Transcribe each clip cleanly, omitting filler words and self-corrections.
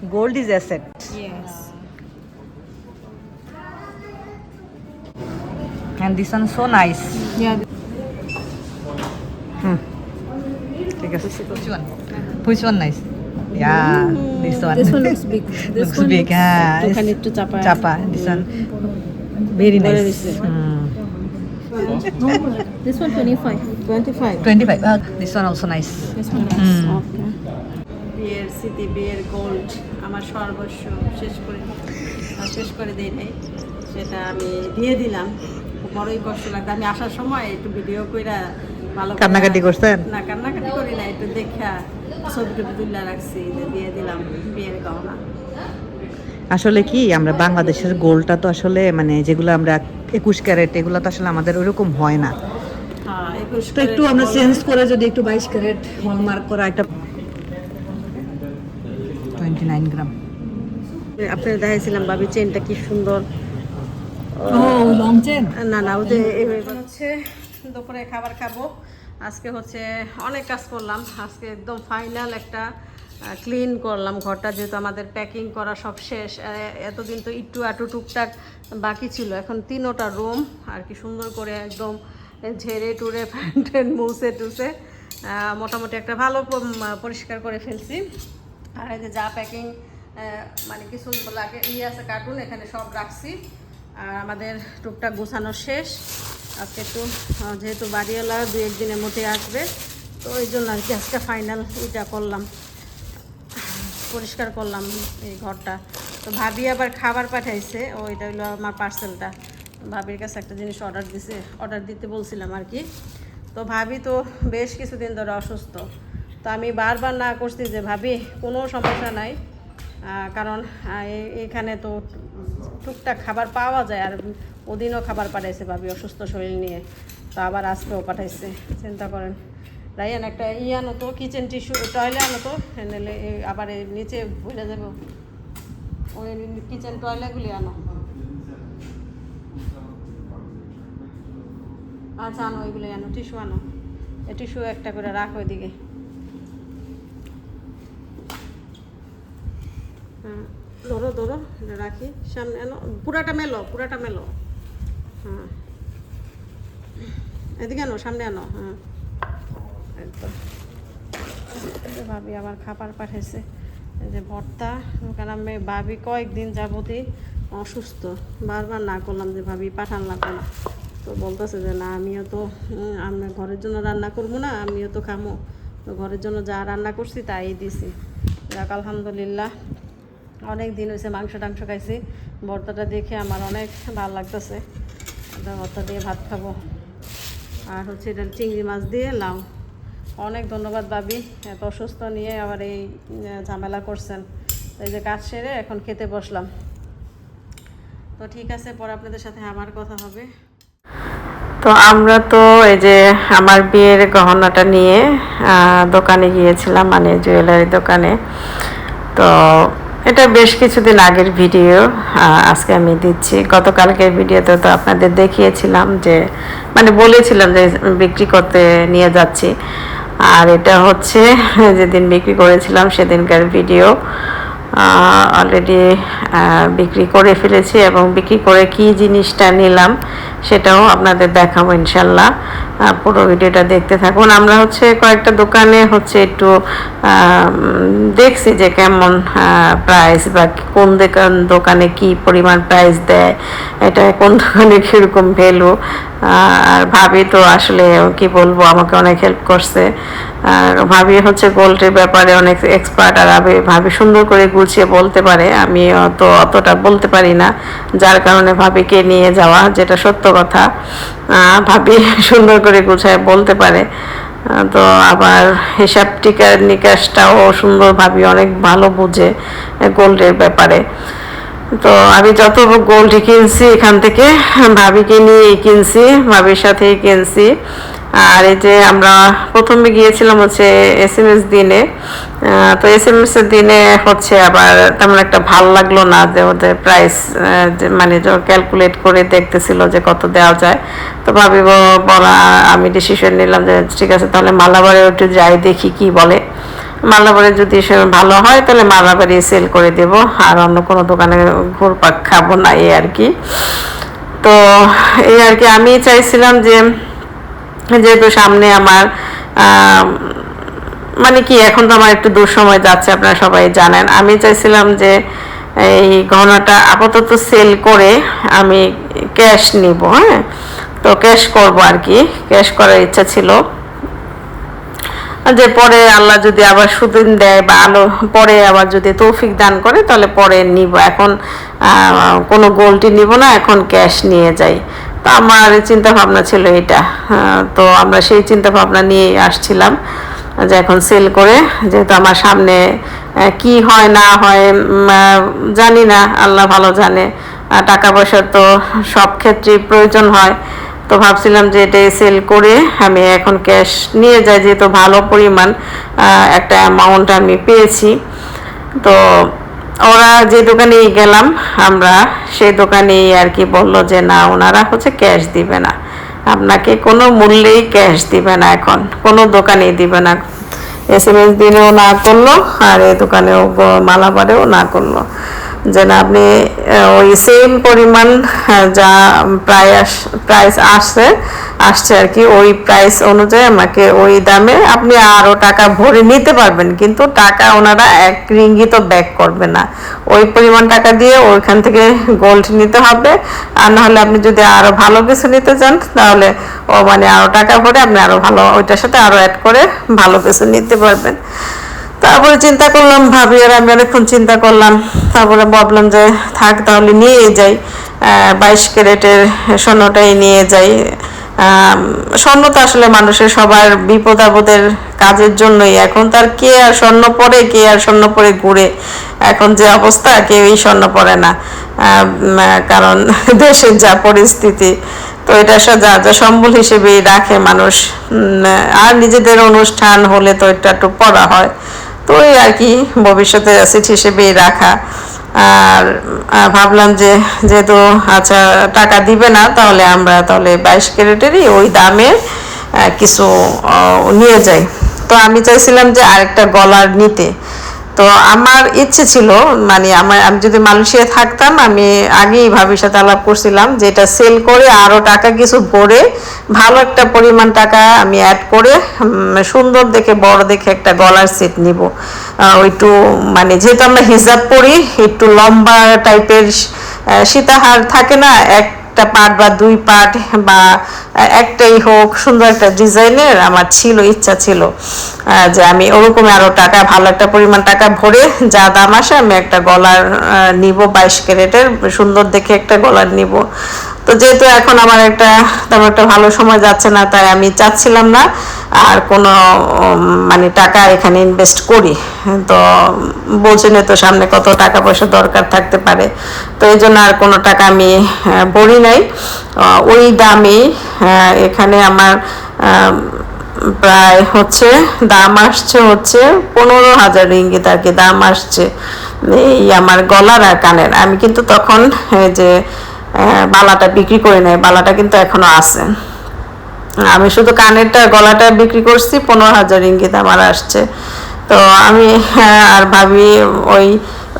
Gold is asset. Yes. And this one is so nice. Yeah. Take a which one? Which one nice? Yeah, this one. This one looks big. This Looks one big. Ah, looks to chapa. Chapa. This one very nice. This one 25. 25. 25. This one also nice. This one nice. Okay. বিয়ের স্মৃতি, বিয়ের gold, আমার সর্বস্ব শেষ করে দেই নাই, সেটা আমি দিয়ে দিলাম। বড়ই কষ্ট লাগতো। আমি আসার সময় একটু ভিডিও কইরা ভালো কান্নাকাটি করছেন? না, কান্নাকাটি করি না, একটু দেখা ছবি টবি তুলে রাখছি, দিয়ে দিলাম বিয়ের গহনা। আসলে কি আমরা বাংলাদেশের গোল্ডটা তো আসলে মানে যেগুলো আমরা 21 ক্যারেট এগুলো তো আসলে আমাদের ওইরকম হয় না। হ্যাঁ, 21 তো একটু আমরা চেঞ্জ করে যদি একটু 22 ক্যারেট হলমার্ক করা একটা 29 গ্রাম। আপনাদের দেখাইছিলাম ভাবি চেনটা কি সুন্দর। ও লং চেন? না ওই যে হচ্ছে দুপুরে খাবার খাবো। আজকে হচ্ছে অনেক কাজ করলাম, আজকে একদম ফাইনাল একটা ক্লিন করলাম ঘরটা, যেহেতু আমাদের প্যাকিং করা সব শেষ। এতদিন তো একটু আটু টুকটাক বাকি ছিল, এখন 3টা রুম আর কি সুন্দর করে একদম ঝেড়ে টুরে ফ্যান মুছে টুসে মোটামুটি একটা ভালো পরিষ্কার করে ফেলছি। আর এই যে যা প্যাকিং মানে কিছু লাগে আছে কার্টুন, এখানে সব রাখছি। আর আমাদের টুকটাক গোছানো শেষ। আজকে একটু যেহেতু বাড়িওয়ালা 2-1 দিনের মধ্যে আসবে, তো ওই জন্য আর কি আজকে ফাইনাল এটা করলাম, পরিষ্কার করলাম এই ঘরটা। তো ভাবি আবার খাবার পাঠাইছে, ওইটা হলো আমার পার্সেলটা। ভাবির কাছে একটা জিনিস অর্ডার দিতে বলছিলাম আর কি। তো ভাবি তো বেশ কিছুদিন ধরে অসুস্থ, তো আমি বারবার না করছি যে ভাবি কোনো সমস্যা নাই, কারণ এখানে তো টুকটাক খাবার পাওয়া যায়। আর ওদিনও খাবার পাঠাইছে ভাবি অসুস্থ শরীর নিয়ে, তো আবার আজকেও পাঠাইছে। চিন্তা করেন, রাইয়ান একটা আনো তো, কিচেন টিস্যু টয়লেট আনো তো, নাহলে আবার নিচে ভুলে যাবে। ওই কিচেন টয়লেটগুলি আনো। আচ্ছা আনো, ওইগুলো আনো, টিস্যু আনো। এই টিস্যু একটা করে রাখো ওইদিকে। হ্যাঁ, ধরো রাখি সামনে আনো, পুরাটা মেলো। হ্যাঁ, এদিকে আনো, সামনে আনো। হ্যাঁ, একদম। ভাবি আবার খাবার পাঠাইছে, এই যে ভর্তা। কারণ আমি ভাবি কয়েকদিন যাবতই অসুস্থ, বারবার না করলাম যে ভাবি পাঠান লাগবে না, তো বলতেছে যে না আমিও তো আমি ঘরের জন্য রান্না করবো না, আমিও তো খামো, তো ঘরের জন্য যা রান্না করছি তাই দিছি। যাক আলহামদুলিল্লাহ, অনেক দিন হয়েছে মাংস টাংস খাইছি, ভর্তাটা দেখে আমার অনেক ভালো লাগতেছে। ভর্তা দিয়ে ভাত খাবো। আর হচ্ছে এটা চিংড়ি মাছ দিয়ে লাউ। অনেক ধন্যবাদ ভাবি, এত অসুস্থ নিয়ে আবার এই ঝামেলা করছেন। এই যে কাজ সেরে এখন খেতে বসলাম। তো ঠিক আছে, পরে আপনাদের সাথে আবার কথা হবে। তো আমরা তো এই যে আমার বিয়ের গহনাটা নিয়ে দোকানে গিয়েছিলাম, মানে জুয়েলারি দোকানে। তো এটা বেশ কিছুদিন আগের ভিডিও, আজকে আমি দিচ্ছি। গতকালকের ভিডিওতে তো আপনাদের দেখিয়েছিলাম যে মানে বলেছিলাম যে বিক্রি করতে নিয়ে যাচ্ছি, আর এটা হচ্ছে যেদিন বিক্রি করেছিলাম সেদিনকার ভিডিও। অলরেডি বিক্রি করে ফেলেছি, এবং বিক্রি করে কি জিনিসটা নিলাম সেটাও আপনাদের দেখাবো ইনশাল্লাহ। পুরো ভিডিওটা দেখতে থাকুন। আমরা হচ্ছে কয়েকটা দোকানে হচ্ছে একটু দেখছি যে কেমন প্রাইস, বা কোন দোকানে কি পরিমাণ প্রাইস দেয়, এটা কোন দোকানে কীরকম ভ্যালু। আর ভাবি তো আসলে কি বলবো, আমাকে অনেক হেল্প করছে। আর ভাবি হচ্ছে গোল্ডের ব্যাপারে অনেক এক্সপার্ট, আর ভাবি সুন্দর করে গুছিয়ে বলতে পারে, আমি অতটা বলতে পারি না, যার কারণে ভাবিকে নিয়ে যাওয়া, যেটা সত্য কথা। ভাবি সুন্দর করে গুছায় বলতে পারে। তো আবার হিসাব নিকাশটাও সুন্দর, ভাবি অনেক ভালো বুঝে গোল্ডের ব্যাপারে। তো আমি যত গোল্ড কিনছি এখান থেকে ভাবিকে নিয়েই কিনছি, ভাবির সাথেই কিনছি। আর এই যে আমরা প্রথমে গিয়েছিলাম হচ্ছে SMS দিনে। তো SMS এর দিনে হচ্ছে আবার তেমন একটা ভালো লাগলো না, যে ওদের প্রাইস মানে ক্যালকুলেট করে দেখতেছিল যে কত দেওয়া যায়। তো ভাবি বলা, আমি ডিসিশন নিলাম যে ঠিক আছে তাহলে মালাবারে একটু যাই, দেখি কি বলে। মালাবারে যদি সে ভালো হয় তাহলে মালাবারে সেল করে দেব, আর অন্য কোনো দোকানে ঘুরপাক খাবো না, এই আর কি। তো এই আর কি, আমি চাইছিলাম যে যেহেতু সামনে আমার মানে কি এখন তো আমার একটু দূর সময় যাচ্ছে, আপনারা সবাই জানেন, আমি চাইছিলাম যে এই গহনাটা আপাতত সেল করে আমি ক্যাশ নিব। হ্যাঁ, তো ক্যাশ করব আর কি, ক্যাশ করার ইচ্ছা ছিল, যে পরে আল্লাহ যদি আবার সুদিন দেয় বা আলো পরে আবার যদি তৌফিক দান করে তাহলে পরে নিব। এখন কোনো গোল্ডই নিব না, এখন ক্যাশ নিয়ে যাই। তো আমার চিন্তা ভাবনা ছিল এটা। তো আমরা সেই চিন্তা ভাবনা নিয়ে আসছিলাম যে এখন সেল করে, যেহেতু আমার সামনে কি হয় না হয় জানি না, আল্লাহ ভালো জানে, টাকা পয়সা তো সব ক্ষেত্রেই প্রয়োজন হয়। তো ভাবছিলাম যে এটাই সেল করে আমি এখন ক্যাশ নিয়ে যাই, যেহেতু ভালো পরিমাণ একটা অ্যামাউন্ট আমি পেয়েছি। তো ওরা যে দোকানেই গেলাম আমরা, সেই দোকানেই আর কি বললো যে না, ওনারা হচ্ছে ক্যাশ দিবে না, আপনাকে কোনো মূল্যেই ক্যাশ দিবে না, এখন কোনো দোকানেই দিবে না। SMS দিনেও না করলো, আর এই দোকানেও মালাবারেও না করলো যে না, আপনি ওই সেম পরিমাণ যা প্রাইস আসছে আর কি, ওই প্রাইস অনুযায়ী আমাকে ওই দামে আপনি আরও টাকা ভরে নিতে পারবেন, কিন্তু টাকা ওনারা 1 রিঙ্গিতও ব্যাক করবে না। ওই পরিমাণ টাকা দিয়ে ওইখান থেকে গোল্ড নিতে হবে, আর নাহলে আপনি যদি আরও ভালো কিছু নিতে চান তাহলে ও মানে আরও টাকা ভরে আপনি আরও ভালো ওইটার সাথে আরও অ্যাড করে ভালো কিছু নিতে পারবেন। তারপরে চিন্তা করলাম, ভাবি আর আমি অনেকক্ষণ চিন্তা করলাম, তারপরে ভাবলাম যে থাক তাহলে নিয়ে যাই, 22 ক্যারেটের স্বর্ণটাই নিয়ে যাই। স্বর্ণ তো আসলে মানুষের সবার বিপদ আপদের কাজের জন্যই, এখন তার কে আর স্বর্ণ পরে, কে আর স্বর্ণ পরে ঘুরে, এখন যে অবস্থা কেউই স্বর্ণ পরে না, কারণ দেশের যা পরিস্থিতি। তো এটা যা যা সম্বল হিসেবেই রাখে মানুষ, আর নিজেদের অনুষ্ঠান হলে তো এটা একটু পড়া হয়। তো এই আর কি, ভবিষ্যতে অ্যাসেট হিসেবেই রাখা। আর ভাবলাম যে যেহেতু আচ্ছা টাকা দিবে না, তাহলে আমরা তাহলে 22 ক্যারেটেরই ওই দামে কিছু নিয়ে যাই। তো আমি চাইছিলাম যে আরেকটা গলার নিতে। তো আমার ইচ্ছে ছিল মানে আমি যদি মালয়েশিয়ায় থাকতাম, আমি আগেই ভাবির সাথে আলাপ করছিলাম যে এটা সেল করে আরও টাকা কিছু ভরে ভালো একটা পরিমাণ টাকা আমি অ্যাড করে সুন্দর দেখে বড় দেখে একটা গলার সেট নিব। একটু মানে যেহেতু আমরা হিজাব পরি, একটু লম্বা টাইপের সীতাহার থাকে না, একটা পার্ট বা 2 পার্ট বা একটাই হোক, সুন্দর একটা ডিজাইনের আমার ইচ্ছা ছিল যে আমি ওরকম আরও টাকা ভালো একটা পরিমাণ টাকা ভরে যা দাম আসে আমি একটা গলার নিব, 22 ক্যারেটের সুন্দর দেখে একটা গলার নিব। তো যেহেতু এখন আমার তেমন একটা ভালো সময় যাচ্ছে না, তাই আমি চাচ্ছিলাম না আর কোনো মানে টাকা এখানে ইনভেস্ট করি। তো বলছেন তো সামনে কত টাকা পয়সা দরকার থাকতে পারে, তো এই জন্য আর কোনো টাকা আমি ভরি নাই। ওই দামে এখানে আমার প্রায় দাম আসছে 15,000 রিঙ্গিত আর কি দাম আসছে এই আমার গলার আর কানের। আমি কিন্তু তখন যে বালাটা বিক্রি করে নাই, বালাটা কিন্তু এখনো আছে। আমি শুধু কানেরটা গলাটা বিক্রি করছি, 15,000 রিঙ্গিত আমার আসছে। তো আমি আর ভাবি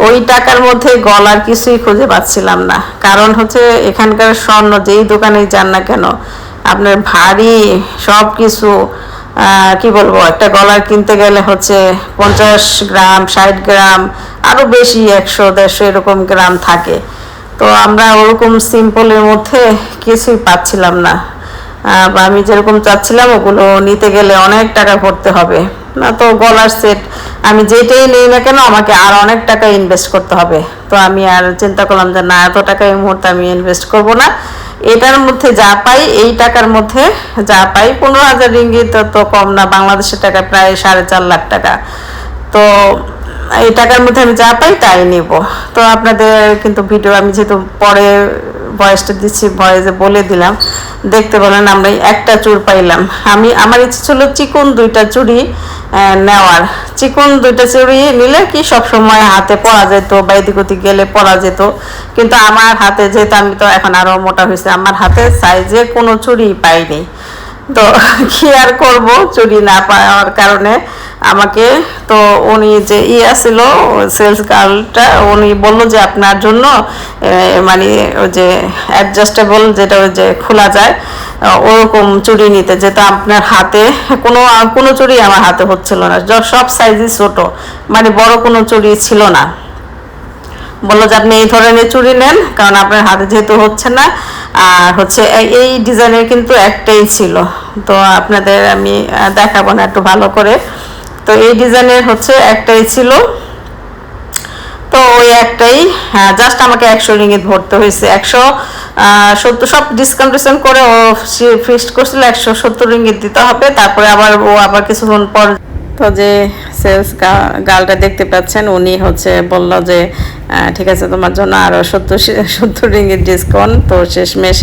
ওই টাকার মধ্যে গলার কিছুই খুঁজে পাচ্ছিলাম না, কারণ এখানকার স্বর্ণ যেই দোকানেই যান না কেন আপনার ভারী সব কিছু, কি বলবো, একটা গলার কিনতে গেলে 50 গ্রাম 60 গ্রাম আরও বেশি 100-150 এরকম গ্রাম থাকে। তো আমরা ওরকম সিম্পলের মধ্যে কিছুই পাচ্ছিলাম না, বা আমি যেরকম চাচ্ছিলাম ওগুলো নিতে গেলে অনেক টাকা ভরতে হবে না। তো গলার সেট আমি যেটাই নেই না কেন আমাকে আর অনেক টাকা ইনভেস্ট করতে হবে। তো আমি আর চিন্তা করলাম যে না, এত টাকা এই মুহূর্তে আমি ইনভেস্ট করব না, এটার মধ্যে যা পাই, এই টাকার মধ্যে যা পাই, 15,000 রিঙ্গিত তো কম না, বাংলাদেশের টাকা প্রায় 4.5 লাখ টাকা। তো এই টাকার মধ্যে আমি যা পাই তাই নিব। তো আপনাদের কিন্তু ভিডিও আমি যেহেতু পরে ভয়েসটা দিচ্ছি, ভয়েসে বলে দিলাম, দেখতে বলেন। আমরা একটা চুড় পাইলাম, আমার ইচ্ছে ছিল চিকন 2টা চুড়ি নেওয়ার। চিকন 2টা চুড়ি নিলে কি সব সময় হাতে পরা যেত বা এদিক ওদিক গেলে পরা যেত, কিন্তু আমার হাতে যেহেতু আমি তো এখন আরও মোটা হয়েছে, আমার হাতে সাইজে কোনো চুড়ি পাইনি। তো কি আর করবো, চুড়ি না পাওয়ার কারণে আমাকে। তো উনি যে ছিল সেলস গার্লটা, উনি বললো যে আপনার জন্য মানে ওই যে অ্যাডজাস্টেবল যেটা ওই যে খোলা যায় ওরকম চুড়ি নিতে, যেটা আপনার হাতে কোনো চুড়ি আমার হাতে হচ্ছিল না, সব সাইজই ছোট, মানে বড় কোনো চুড়ি ছিল না। বললো যে আপনি এই ধরনের চুড়ি নেন, কারণ আপনার হাতে যেহেতু হচ্ছে না। আর হচ্ছে এই ডিজাইনের কিন্তু একটাই ছিল, তো আপনাদের আমি দেখাবো না একটু ভালো করে। তো এই ডিজাইনের হচ্ছে একটাই ছিল, তো ওই একটাই জাস্ট আমাকে 100 রিঙ্গিত ভরতে হয়েছে। 170 সব ডিসকাউন্ট করে ও ফিক্সড করছিল 170 রিঙ্গিত দিতে হবে। তারপরে ও আবার কিছুক্ষণ পর, তো যে সেলস গার্লটা দেখতে পাচ্ছেন উনি হচ্ছে বলল যে ঠিক আছে তোমার জন্য আরও 70 রিঙ্গিত ডিসকাউন্ট। তো শেষমেশ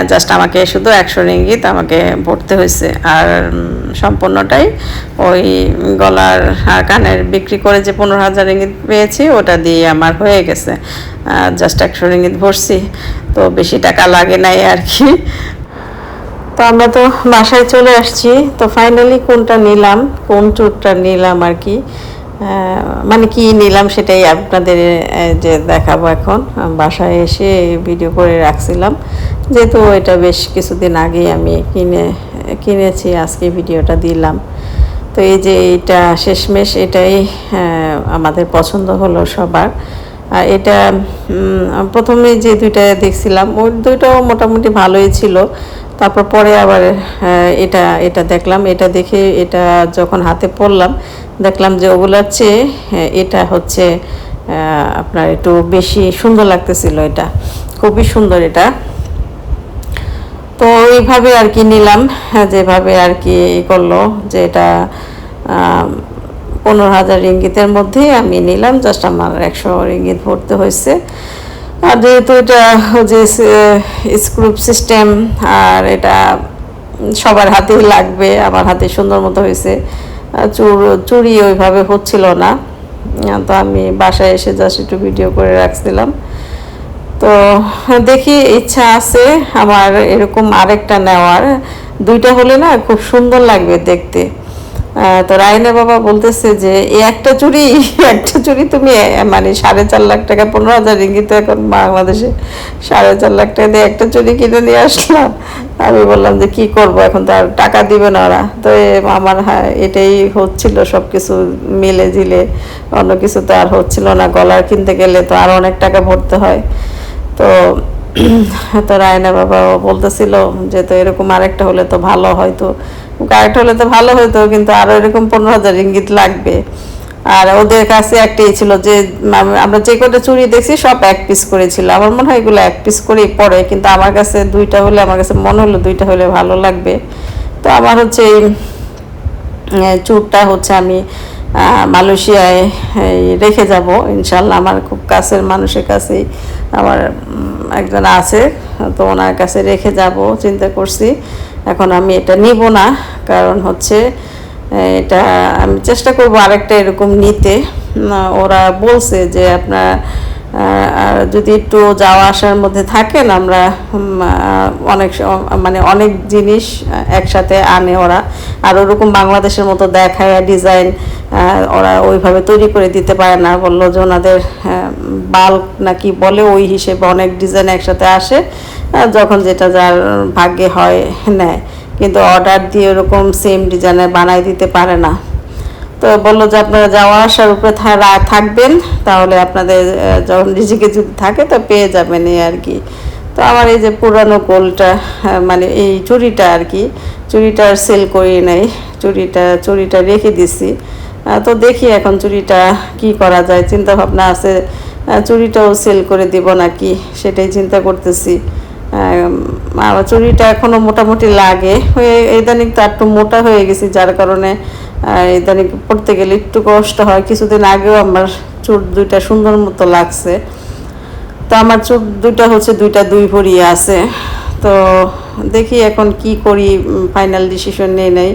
জাস্ট আমাকে শুধু 100 রিঙ্গিত আমাকে ভরতে হয়েছে। আর সম্পূর্ণটাই ওই গলার আর কানের বিক্রি করে যে 15,000 রিঙ্গিত পেয়েছি ওটা দিয়ে আমার হয়ে গেছে। জাস্ট 100 রিঙ্গিত ভরছি, তো বেশি টাকা লাগে নাই আর কি। তো আমরা তো বাসায় চলে আসছি। তো ফাইনালি কোনটা নিলাম, কোন চুড়টা নিলাম আর কি, মানে কি নিলাম সেটাই আপনাদের যে দেখাবো এখন। বাসায় এসে ভিডিও করে রাখছিলাম, যেহেতু এটা বেশ কিছুদিন আগেই আমি কিনেছি, আজকে ভিডিওটা দিলাম। তো এই যে এটা শেষমেশ এটাই আমাদের পছন্দ হলো সবার। আর এটা প্রথমে যে দুইটা দেখছিলাম ওই দুইটাও মোটামুটি ভালোই ছিল, তারপর পরে আবার এটা দেখলাম। এটা দেখে এটা যখন হাতে পড়লাম দেখলাম যে ওগুলোর চেয়ে এটা হচ্ছে আপনার একটু বেশি সুন্দর লাগতেছিল, এটা খুবই সুন্দর এটা। তো এইভাবে আর কি নিলাম, যেভাবে আর কি করলো যে এটা 15,000 রিঙ্গিতের মধ্যেই আমি নিলাম, জাস্ট আমার 100 রিঙ্গিত ভরতে হয়েছে। আর যেহেতু এটা যে স্ক্রুপ সিস্টেম আর এটা সবার হাতেই লাগবে, আমার হাতে সুন্দর মতো হয়েছে। চুড়ি ওইভাবে হচ্ছিল না, তো আমি বাসায় এসে জাস্ট একটু ভিডিও করে রাখছিলাম। তো দেখি ইচ্ছা আছে আমার এরকম আরেকটা নেওয়ার, দুইটা হলে না খুব সুন্দর লাগবে দেখতে। তো রায়না বাবা বলতেছে যে এই একটা চুড়ি তুমি মানে 4.5 লাখ টাকা, 15,000 রিঙ্গিত এখন বাংলাদেশে 4.5 লাখ টাকা দিয়ে একটা চুড়ি কিনে নিয়ে আসলাম। আমি বললাম যে কি করব, এখন তো আর টাকা দিবে না ওরা। তো আমার এটাই হচ্ছিল, সব কিছু মিলে জিলে অন্য কিছু তো আর হচ্ছিল না। গলার কিনতে গেলে তো আরও অনেক টাকা ভরতে হয়। তো রায়না বাবা বলতেছিল যে তো এরকম আরেকটা হলে তো ভালো হয়তো, আরেকটা হলে তো ভালো হতো, কিন্তু আরও এরকম 15,000 রিঙ্গিত লাগবে। আর ওদের কাছে একটাই ছিল, যে আমরা যে কটা চুড়ি দেখছি সব 1 পিস করেছিল, আমার মনে হয় এগুলো 1 পিস করেই পড়ে, কিন্তু আমার কাছে দুইটা হলে, আমার কাছে মনে হলো দুইটা হলে ভালো লাগবে। তো আমার হচ্ছে এই চুড়টা হচ্ছে আমি মালয়েশিয়ায় রেখে যাব ইনশাল্লাহ। আমার খুব কাছের মানুষের কাছেই আমার একজন আছে, তো ওনার কাছে রেখে যাব চিন্তা করছি। এখন আমি এটা নিব না, কারণ হচ্ছে এটা আমি চেষ্টা করব আরেকটা এরকম নিতে। ওরা বলছে যে আপনার যদি একটু যাওয়া আসার মধ্যে থাকেন, আমরা অনেক জিনিস একসাথে আনে ওরা, আর ওরকম বাংলাদেশের মতো দেখায় ডিজাইন ওরা ওইভাবে তৈরি করে দিতে পারে না। বললো যে ওনাদের বাল্ক নাকি বলে, ওই হিসেবে অনেক ডিজাইন একসাথে আসে, যখন যেটা যার ভাগ্যে হয় নেয়, কিন্তু অর্ডার দিয়ে ওরকম সেম ডিজাইনের বানাই দিতে পারে না। তো বললো যে আপনারা যাওয়া আসার উপরে থাকবেন, তাহলে আপনাদের যখন রিজিকে যদি থাকে তো পেয়ে যাবেন এই আর কি। তো আমার এই যে পুরানো গোলটা মানে এই চুড়িটা আর কি, চুড়িটা সেল করি নাই, চুড়িটা রেখে দিছি। তো দেখি এখন চুড়িটা কি করা যায়, চিন্তা ভাবনা আছে চুড়িটাও সেল করে দিব নাকি, সেটাই চিন্তা করতেছি। আমার চুড়িটা এখনও মোটামুটি লাগে, ইদানিং তো একটু মোটা হয়ে গেছি, যার কারণে ইদানিং পড়তে গেলে একটু কষ্ট হয়। কিছুদিন আগেও আমার চুল দুইটা সুন্দর মতো লাগছে। তো আমার চুল দুইটা হচ্ছে দুই ভরি আছে। তো দেখি এখন কি করি, ফাইনাল ডিসিশন নেই।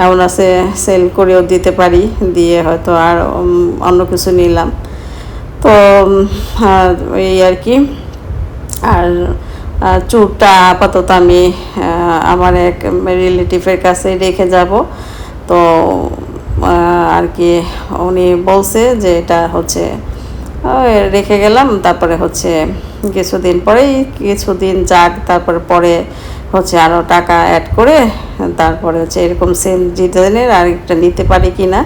এমন আছে সেল করেও দিতে পারি, দিয়ে হয়তো আর অন্য কিছু নিলাম। তো এই আর কি। আর চুলটা আপাতত আমি আমার এক রিলেটিভের কাছে রেখে যাব। তো আর কি উনি বলছে যে এটা হচ্ছে রেখে গেলাম, তারপরে হচ্ছে কিছুদিন যাক, পরে হচ্ছে আরও টাকা অ্যাড করে তারপরে হচ্ছে এরকম সেম ডিজাইনের আরেকটা নিতে পারি কি না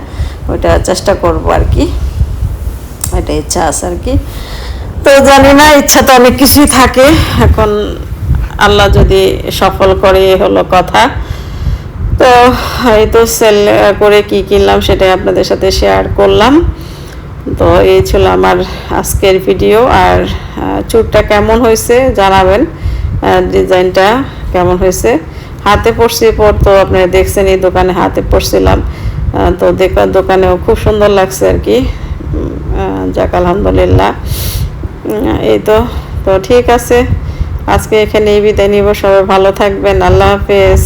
ওইটা চেষ্টা করব আর কি, এটা ইচ্ছা আছে আর কি। তো জানি না, ইচ্ছা তো অনেক কিছুই থাকে, এখন আল্লাহ যদি সফল করে হলো কথা। তো এই তো সেল করে কি কিনলাম সেটাই আপনাদের সাথে শেয়ার করলাম। তো এই ছিল আমার আজকের ভিডিও। আর চুড়টা কেমন হয়েছে জানাবেন, ডিজাইনটা কেমন হয়েছে। হাতে পরছি পর তো আপনারা দেখছেন, এই দোকানে হাতে পরছিলাম, তো দোকানেও খুব সুন্দর লাগছে আর কি। যাক আলহামদুলিল্লাহ। এই তো ঠিক আছে, আজকে এখানেই বিদায় নিব। সবাই ভালো থাকবেন, আল্লাহ হাফেজ।